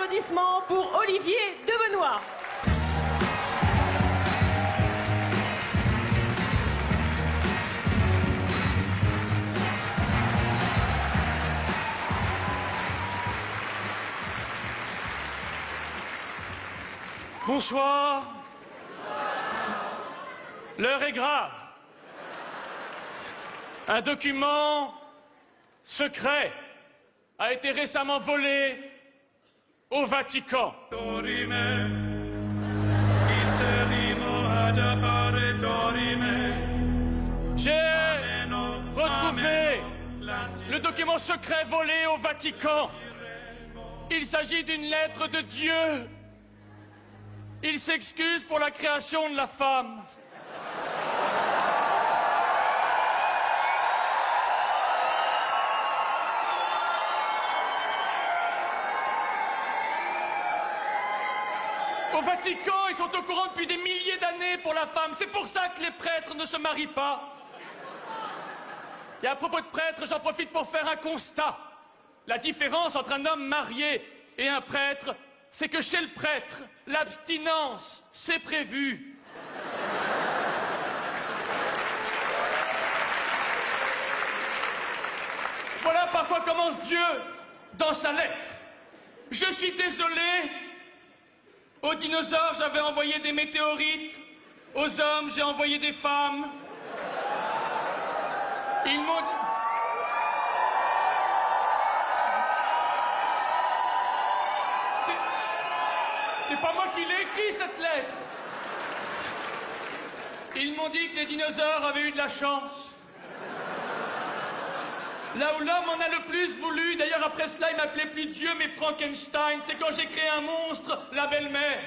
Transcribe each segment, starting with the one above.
applaudissements pour Olivier Devenoy. Bonsoir. L'heure est grave. Un document secret a été récemment volé au Vatican. J'ai retrouvé le document secret volé au Vatican. Il s'agit d'une lettre de Dieu. Il s'excuse pour la création de la femme. Au Vatican, ils sont au courant depuis des milliers d'années pour la femme. C'est pour ça que les prêtres ne se marient pas. Et à propos de prêtres, j'en profite pour faire un constat. La différence entre un homme marié et un prêtre, c'est que chez le prêtre, l'abstinence, c'est prévu. Voilà par quoi commence Dieu dans sa lettre. Je suis désolé. Aux dinosaures, j'avais envoyé des météorites. Aux hommes, j'ai envoyé des femmes. Ils m'ont dit... C'est pas moi qui l'ai écrit, cette lettre. Ils m'ont dit que les dinosaures avaient eu de la chance. Là où l'homme en a le plus voulu, d'ailleurs après cela, il m'appelait plus Dieu, mais Frankenstein, c'est quand j'ai créé un monstre, la belle-mère.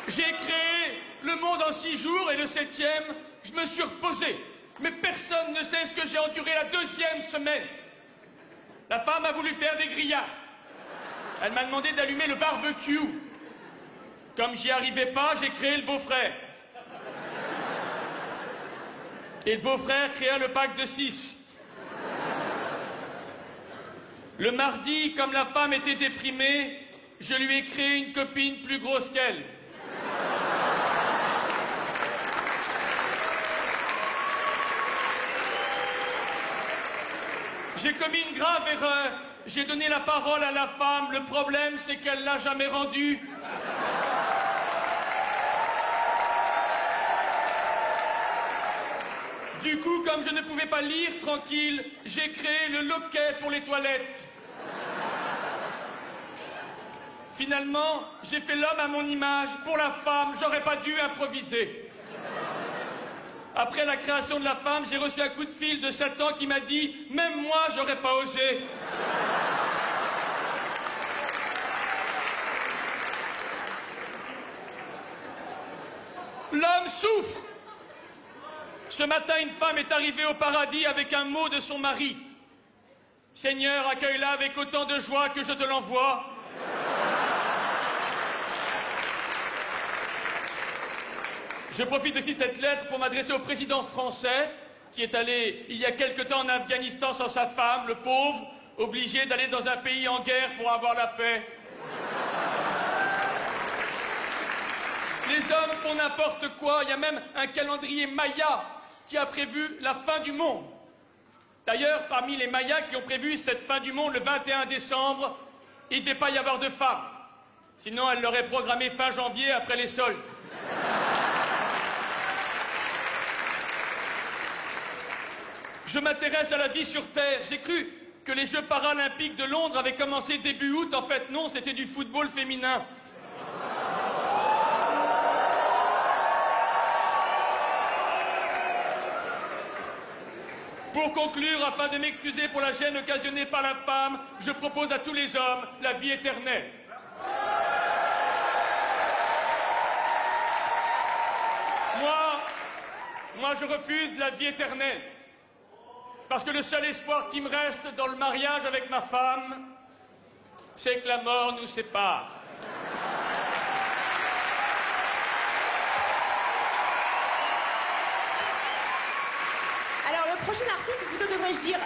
J'ai créé le monde en 6 jours et le 7e, je me suis reposé. Mais personne ne sait ce que j'ai enduré la 2e semaine. La femme a voulu faire des grillades. Elle m'a demandé d'allumer le barbecue. Comme j'y arrivais pas, j'ai créé le beau-frère. Et le beau-frère créa le pack de 6. Le mardi, comme la femme était déprimée, je lui ai créé une copine plus grosse qu'elle. J'ai commis une grave erreur. J'ai donné la parole à la femme. Le problème, c'est qu'elle l'a jamais rendue. Du coup, comme je ne pouvais pas lire tranquille, j'ai créé le loquet pour les toilettes. Finalement, j'ai fait l'homme à mon image. Pour la femme, j'aurais pas dû improviser. Après la création de la femme, j'ai reçu un coup de fil de Satan qui m'a dit « Même moi, j'aurais pas osé ». L'homme souffre. Ce matin, une femme est arrivée au paradis avec un mot de son mari. « Seigneur, accueille-la avec autant de joie que je te l'envoie. » Je profite aussi de cette lettre pour m'adresser au président français, qui est allé il y a quelque temps en Afghanistan sans sa femme, le pauvre, obligé d'aller dans un pays en guerre pour avoir la paix. Les hommes font n'importe quoi, il y a même un calendrier Maya qui a prévu la fin du monde. D'ailleurs, parmi les Mayas qui ont prévu cette fin du monde le 21 décembre, il ne devait pas y avoir de femmes. Sinon, elle l'aurait programmé fin janvier après les soldes. Je m'intéresse à la vie sur Terre. J'ai cru que les Jeux paralympiques de Londres avaient commencé début août. En fait, non, c'était du football féminin. Pour conclure, afin de m'excuser pour la gêne occasionnée par la femme, je propose à tous les hommes la vie éternelle. Moi, je refuse la vie éternelle. Parce que le seul espoir qui me reste dans le mariage avec ma femme, c'est que la mort nous sépare. Alors, le prochain artiste, ou plutôt devrais-je dire